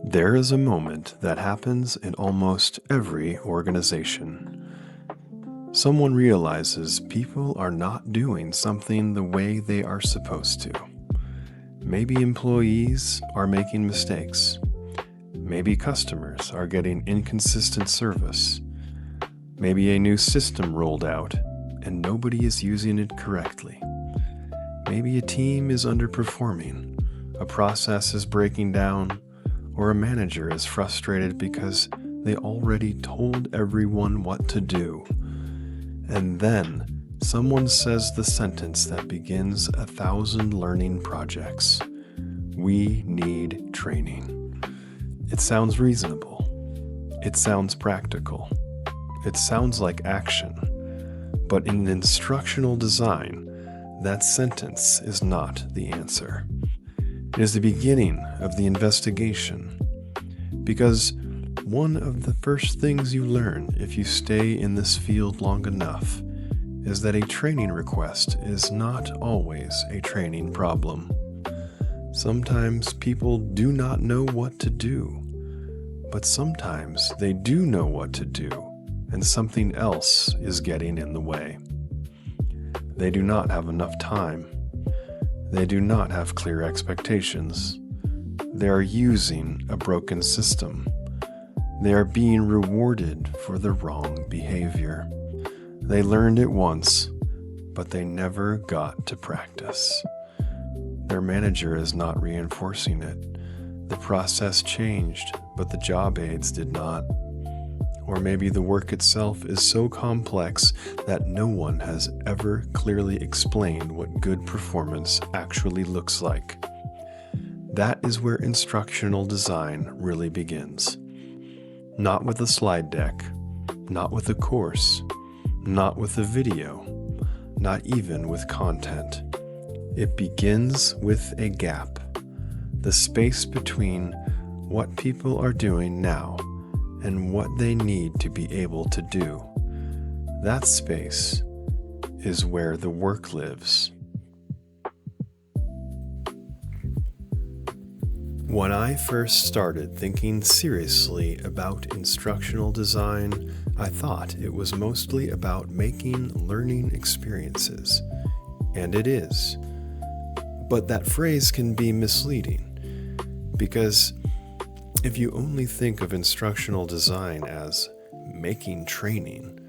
There is a moment that happens in almost every organization. Someone realizes people are not doing something the way they are supposed to. Maybe employees are making mistakes. Maybe customers are getting inconsistent service. Maybe a new system rolled out and nobody is using it correctly. Maybe a team is underperforming, a process is breaking down, or a manager is frustrated because they already told everyone what to do. And then someone says the sentence that begins 1,000 learning projects. We need training. It sounds reasonable. It sounds practical. It sounds like action. But in instructional design, that sentence is not the answer. It is the beginning of the investigation. Because one of the first things you learn if you stay in this field long enough is that a training request is not always a training problem. Sometimes people do not know what to do, but sometimes they do know what to do, and something else is getting in the way. They do not have enough time. They do not have clear expectations. They are using a broken system. They are being rewarded for the wrong behavior. They learned it once, but they never got to practice. Their manager is not reinforcing it. The process changed, but the job aids did not. Or maybe the work itself is so complex that no one has ever clearly explained what good performance actually looks like. That is where instructional design really begins. Not with a slide deck, not with a course, not with a video, not even with content. It begins with a gap, the space between what people are doing now and what they need to be able to do. That space is where the work lives. When I first started thinking seriously about instructional design, I thought it was mostly about making learning experiences. And it is. But that phrase can be misleading, because if you only think of instructional design as making training,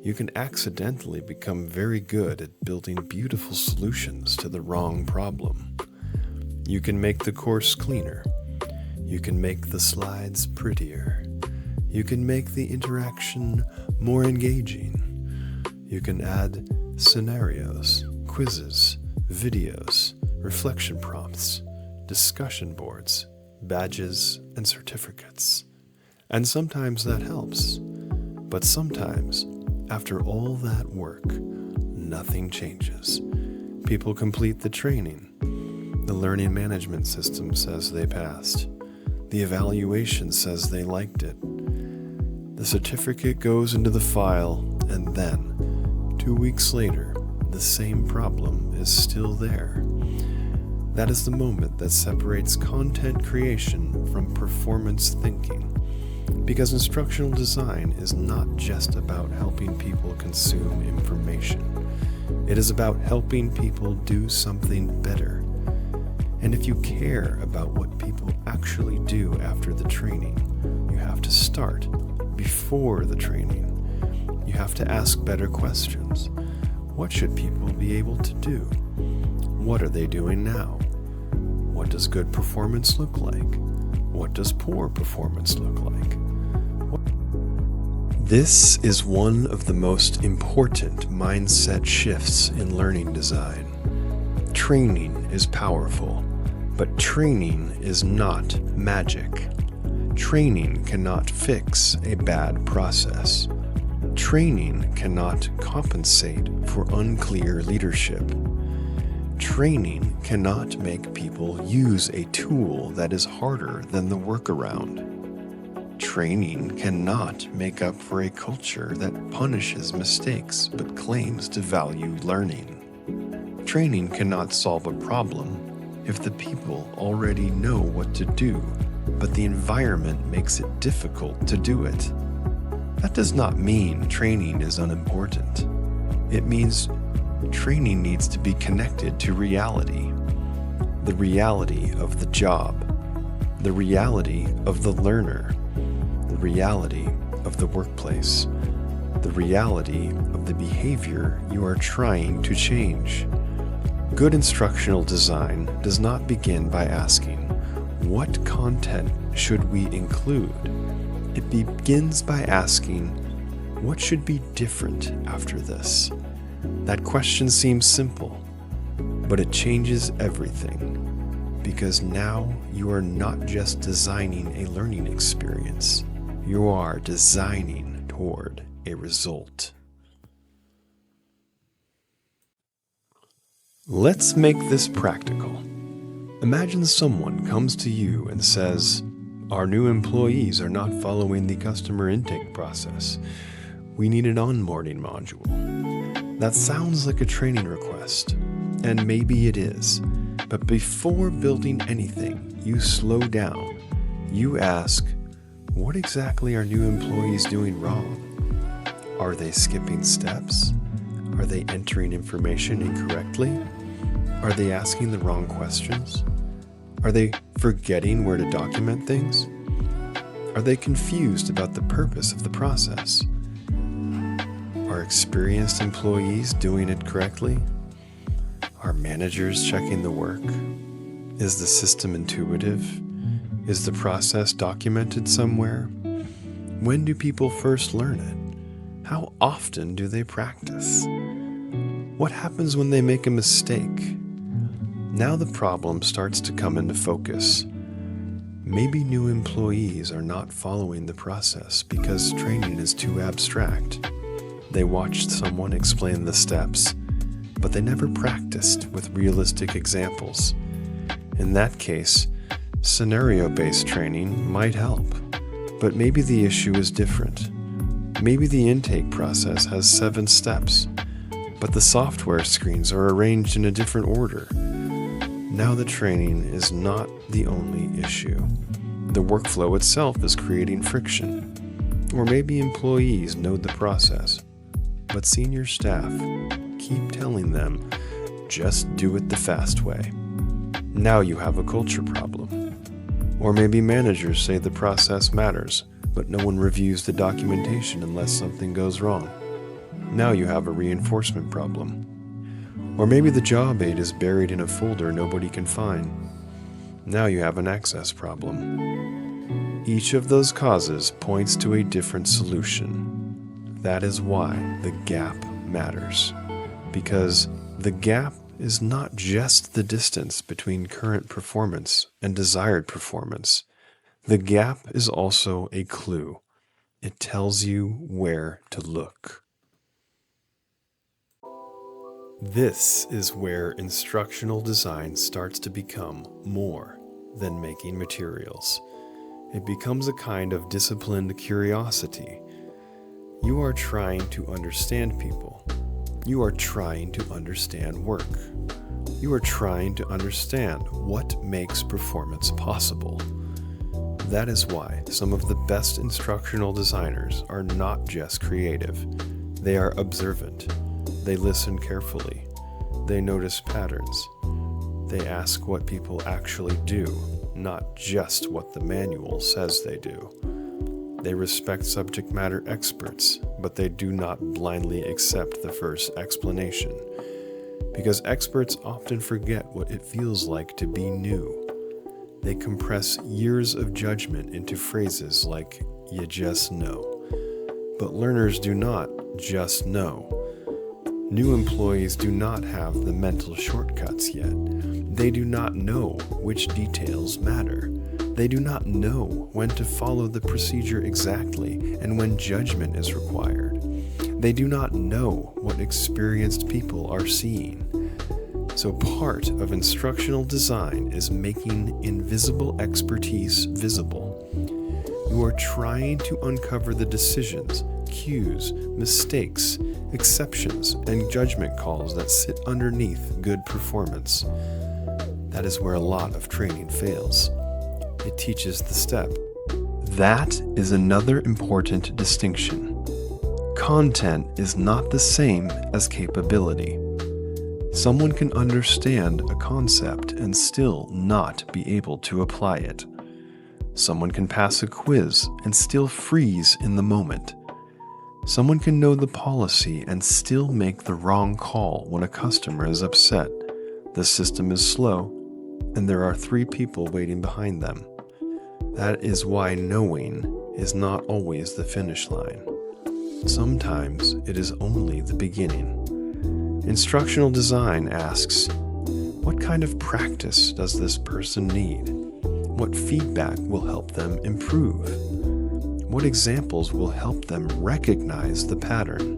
you can accidentally become very good at building beautiful solutions to the wrong problem. You can make the course cleaner. You can make the slides prettier. You can make the interaction more engaging. You can add scenarios, quizzes, videos, reflection prompts, discussion boards, badges, and certificates. And sometimes that helps. But sometimes, after all that work, nothing changes. People complete the training. The learning management system says they passed. The evaluation says they liked it. The certificate goes into the file, and then, 2 weeks later, the same problem is still there. That is the moment that separates content creation from performance thinking. Because instructional design is not just about helping people consume information. It is about helping people do something better. And if you care about what people actually do after the training, you have to start before the training. You have to ask better questions. What should people be able to do? What are they doing now? What does good performance look like? What does poor performance look like? This is one of the most important mindset shifts in learning design. Training is powerful, but training is not magic. Training cannot fix a bad process. Training cannot compensate for unclear leadership. Training cannot make people use a tool that is harder than the workaround. Training cannot make up for a culture that punishes mistakes but claims to value learning. Training cannot solve a problem if the people already know what to do but the environment makes it difficult to do it. That does not mean training is unimportant. It means training needs to be connected to reality. The reality of the job, the reality of the learner, the reality of the workplace, the reality of the behavior you are trying to change. Good instructional design does not begin by asking, what content should we include? It begins by asking, what should be different after this? That question seems simple, but it changes everything, because now you are not just designing a learning experience, you are designing toward a result. Let's make this practical. Imagine someone comes to you and says, our new employees are not following the customer intake process. We need an onboarding module. That sounds like a training request, and maybe it is. But before building anything, you slow down. You ask, what exactly are new employees doing wrong? Are they skipping steps? Are they entering information incorrectly? Are they asking the wrong questions? Are they forgetting where to document things? Are they confused about the purpose of the process? Are experienced employees doing it correctly? Are managers checking the work? Is the system intuitive? Is the process documented somewhere? When do people first learn it? How often do they practice? What happens when they make a mistake? Now the problem starts to come into focus. Maybe new employees are not following the process because training is too abstract. They watched someone explain the steps, but they never practiced with realistic examples. In that case, scenario-based training might help, but maybe the issue is different. Maybe the intake process has 7 steps, but the software screens are arranged in a different order. Now the training is not the only issue. The workflow itself is creating friction. Or maybe employees know the process, but senior staff keep telling them, just do it the fast way. Now you have a culture problem. Or maybe managers say the process matters, but no one reviews the documentation unless something goes wrong. Now you have a reinforcement problem. Or maybe the job aid is buried in a folder nobody can find. Now you have an access problem. Each of those causes points to a different solution. That is why the gap matters. Because the gap is not just the distance between current performance and desired performance. The gap is also a clue. It tells you where to look. This is where instructional design starts to become more than making materials. It becomes a kind of disciplined curiosity. You are trying to understand people. You are trying to understand work. You are trying to understand what makes performance possible. That is why some of the best instructional designers are not just creative. They are observant. They listen carefully. They notice patterns. They ask what people actually do, not just what the manual says they do. They respect subject matter experts, but they do not blindly accept the first explanation, because experts often forget what it feels like to be new. They compress years of judgment into phrases like, "you just know." But learners do not just know. New employees do not have the mental shortcuts yet. They do not know which details matter. They do not know when to follow the procedure exactly and when judgment is required. They do not know what experienced people are seeing. So part of instructional design is making invisible expertise visible. You are trying to uncover the decisions, cues, mistakes, exceptions, and judgment calls that sit underneath good performance. That is where a lot of training fails. it teaches the step. That is another important distinction. Content is not the same as capability. Someone can understand a concept and still not be able to apply it. Someone can pass a quiz and still freeze in the moment. Someone can know the policy and still make the wrong call when a customer is upset. The system is slow, and there are 3 people waiting behind them. That is why knowing is not always the finish line. Sometimes it is only the beginning. Instructional design asks, what kind of practice does this person need? What feedback will help them improve? What examples will help them recognize the pattern?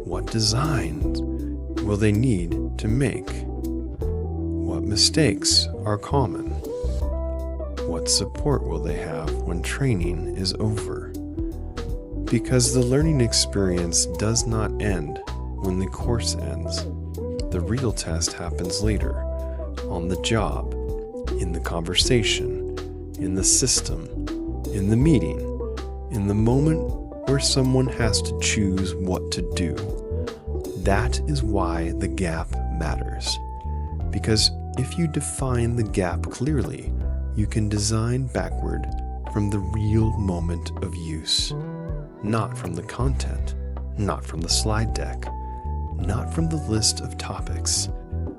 What designs will they need to make? What mistakes are common? What support will they have when training is over? Because the learning experience does not end when the course ends. The real test happens later, on the job, in the conversation, in the system, in the meeting, in the moment where someone has to choose what to do. That is why the gap matters. Because if you define the gap clearly, you can design backward from the real moment of use. Not from the content, not from the slide deck, not from the list of topics,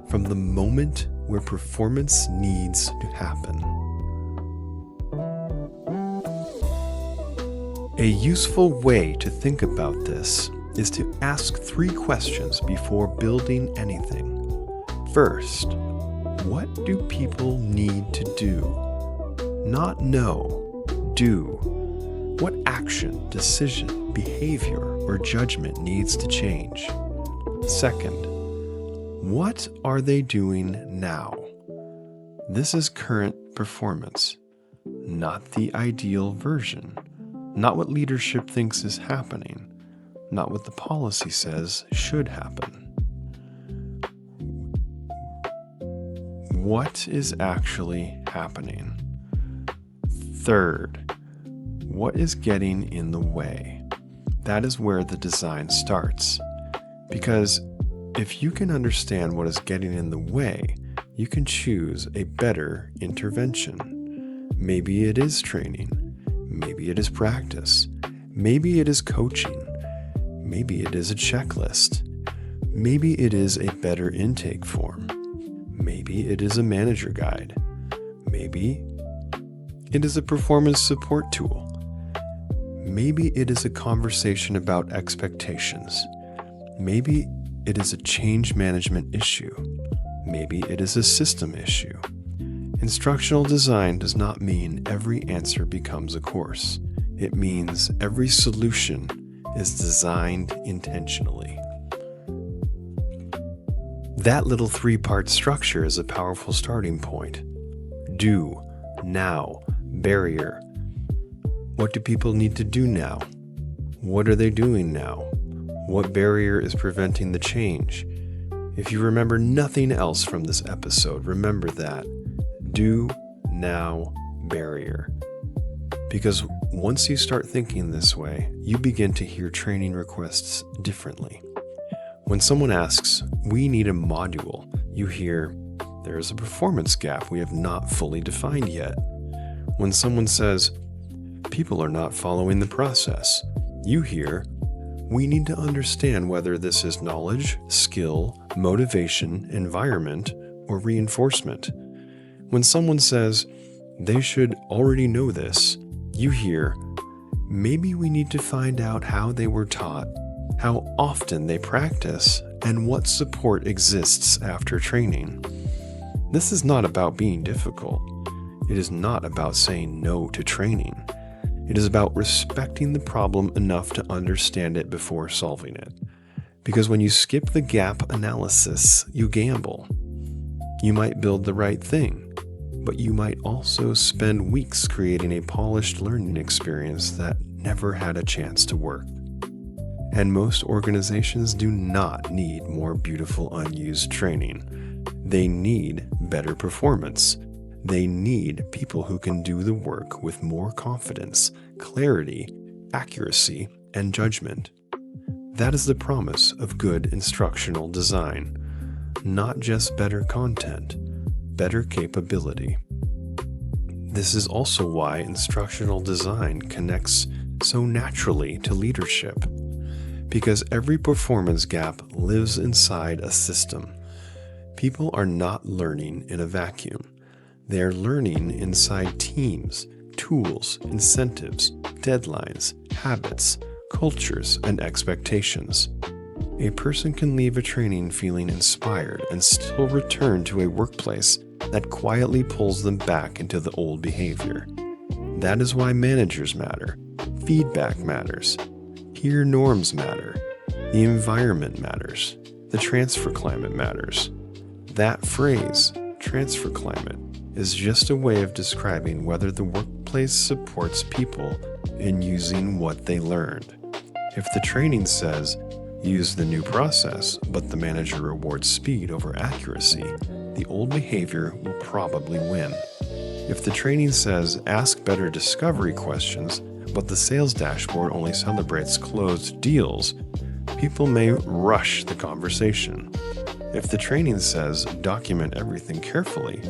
from the moment where performance needs to happen. A useful way to think about this is to ask 3 questions before building anything. First, what do people need to do? Not know, do. What action, decision, behavior, or judgment needs to change? Second, what are they doing now? This is current performance, not the ideal version, not what leadership thinks is happening, not what the policy says should happen. What is actually happening? Third, what is getting in the way? That is where the design starts. Because if you can understand what is getting in the way, you can choose a better intervention. Maybe it is training. Maybe it is practice. Maybe it is coaching. Maybe it is a checklist. Maybe it is a better intake form. Maybe it is a manager guide. Maybe it is a performance support tool. Maybe it is a conversation about expectations. Maybe it is a change management issue. Maybe it is a system issue. Instructional design does not mean every answer becomes a course. It means every solution is designed intentionally. That little 3-part structure is a powerful starting point. Do, now, barrier. What do people need to do now? What are they doing now? What barrier is preventing the change? If you remember nothing else from this episode, remember that. Do, now, barrier. Because once you start thinking this way, you begin to hear training requests differently. When someone asks, we need a module, you hear, there is a performance gap we have not fully defined yet. When someone says, people are not following the process, you hear, we need to understand whether this is knowledge, skill, motivation, environment, or reinforcement. When someone says, they should already know this, you hear, maybe we need to find out how they were taught, how often they practice, and what support exists after training. This is not about being difficult. It is not about saying no to training. It is about respecting the problem enough to understand it before solving it. Because when you skip the gap analysis, you gamble. You might build the right thing, but you might also spend weeks creating a polished learning experience that never had a chance to work. And most organizations do not need more beautiful unused training. They need better performance. They need people who can do the work with more confidence, clarity, accuracy, and judgment. That is the promise of good instructional design. Not just better content, better capability. This is also why instructional design connects so naturally to leadership, because every performance gap lives inside a system. People are not learning in a vacuum. They are learning inside teams, tools, incentives, deadlines, habits, cultures, and expectations. A person can leave a training feeling inspired and still return to a workplace that quietly pulls them back into the old behavior. That is why managers matter, feedback matters, peer norms matter, the environment matters, the transfer climate matters. That phrase, transfer climate, is just a way of describing whether the workplace supports people in using what they learned. If the training says, use the new process, but the manager rewards speed over accuracy, the old behavior will probably win. If the training says, ask better discovery questions, but the sales dashboard only celebrates closed deals, people may rush the conversation. If the training says, document everything carefully,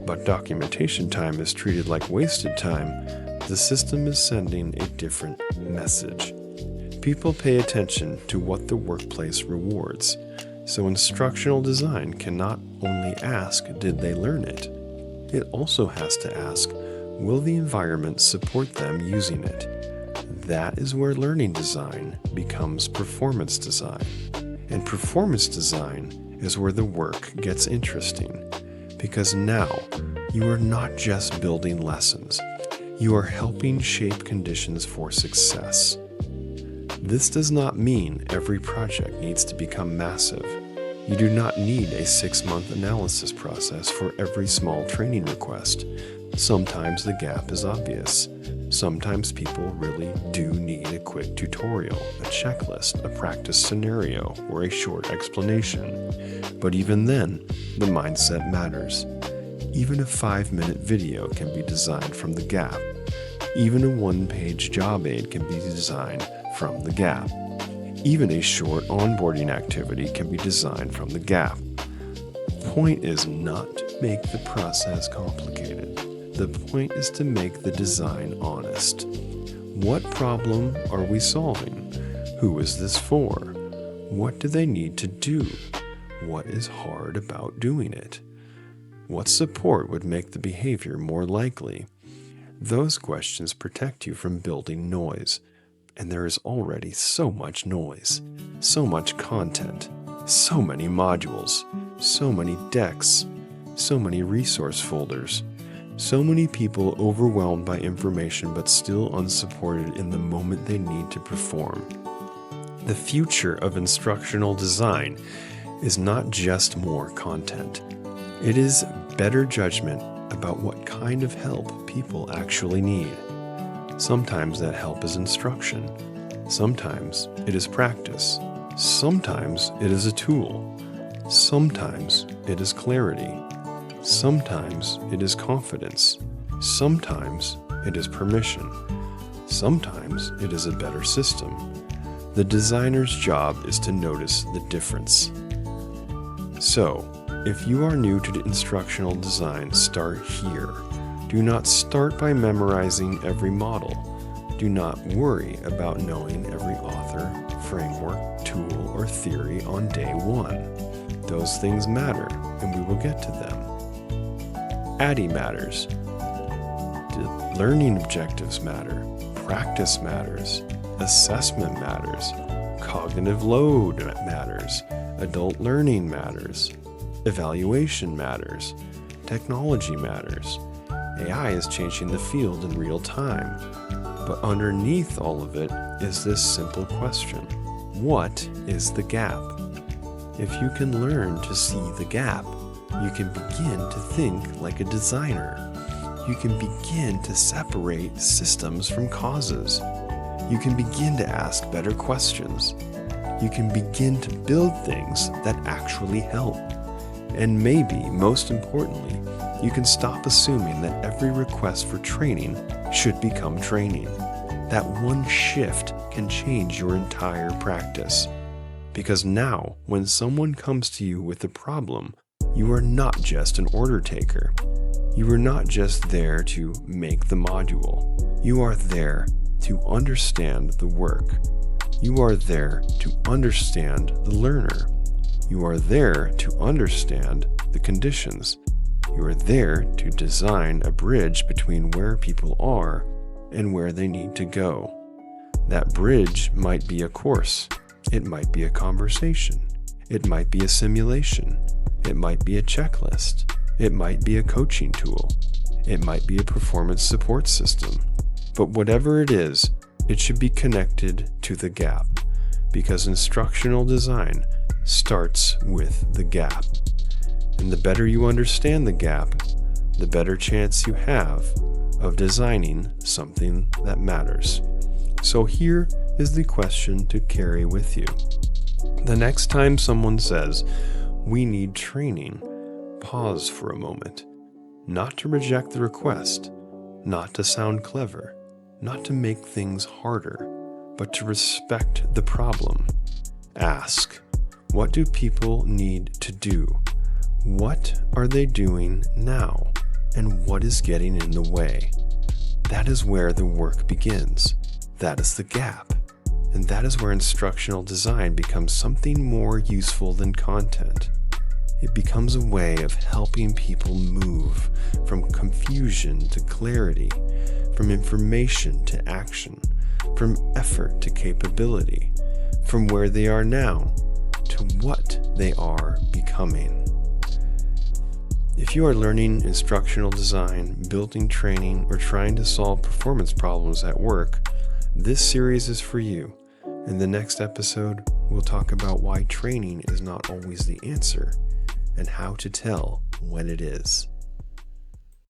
but documentation time is treated like wasted time, the system is sending a different message. People pay attention to what the workplace rewards, so instructional design cannot only ask, did they learn it? It also has to ask, will the environment support them using it? That is where learning design becomes performance design. And performance design is where the work gets interesting, because now you are not just building lessons, you are helping shape conditions for success. This does not mean every project needs to become massive. You do not need a 6-month analysis process for every small training request. Sometimes the gap is obvious. Sometimes people really do need a quick tutorial, a checklist, a practice scenario, or a short explanation. But even then, the mindset matters. Even a 5-minute video can be designed from the gap. Even a 1-page job aid can be designed from the gap. Even a short onboarding activity can be designed from the gap. The point is not to make the process complicated. The point is to make the design honest. What problem are we solving? Who is this for? What do they need to do? What is hard about doing it? What support would make the behavior more likely? Those questions protect you from building noise. And there is already so much noise, so much content, so many modules, so many decks, so many resource folders, so many people overwhelmed by information but still unsupported in the moment they need to perform. The future of instructional design is not just more content. It is better judgment about what kind of help people actually need. Sometimes that help is instruction. Sometimes it is practice. Sometimes it is a tool. Sometimes it is clarity. Sometimes it is confidence. Sometimes it is permission. Sometimes it is a better system. The designer's job is to notice the difference. So, if you are new to instructional design, start here. Do not start by memorizing every model. Do not worry about knowing every author, framework, tool, or theory on day one. Those things matter, and we will get to them. ADDIE matters. Learning objectives matter. Practice matters. Assessment matters. Cognitive load matters. Adult learning matters. Evaluation matters. Technology matters. AI is changing the field in real time. But underneath all of it is this simple question: what is the gap? If you can learn to see the gap, you can begin to think like a designer. You can begin to separate systems from causes. You can begin to ask better questions. You can begin to build things that actually help. And maybe, most importantly, you can stop assuming that every request for training should become training. That one shift can change your entire practice. Because now, when someone comes to you with a problem, you are not just an order taker. You are not just there to make the module. You are there to understand the work. You are there to understand the learner. You are there to understand the conditions. You are there to design a bridge between where people are and where they need to go. That bridge might be a course. It might be a conversation. It might be a simulation. It might be a checklist. It might be a coaching tool. It might be a performance support system. But whatever it is, it should be connected to the gap, because instructional design starts with the gap. And the better you understand the gap, the better chance you have of designing something that matters. So here is the question to carry with you. The next time someone says, "We need training," pause for a moment. Not to reject the request, not to sound clever, not to make things harder, but to respect the problem. Ask, what do people need to do? What are they doing now? And what is getting in the way? That is where the work begins. That is the gap. And that is where instructional design becomes something more useful than content. It becomes a way of helping people move from confusion to clarity, from information to action, from effort to capability, from where they are now to what they are becoming. If you are learning instructional design, building training, or trying to solve performance problems at work, this series is for you. In the next episode, we'll talk about why training is not always the answer and how to tell when it is.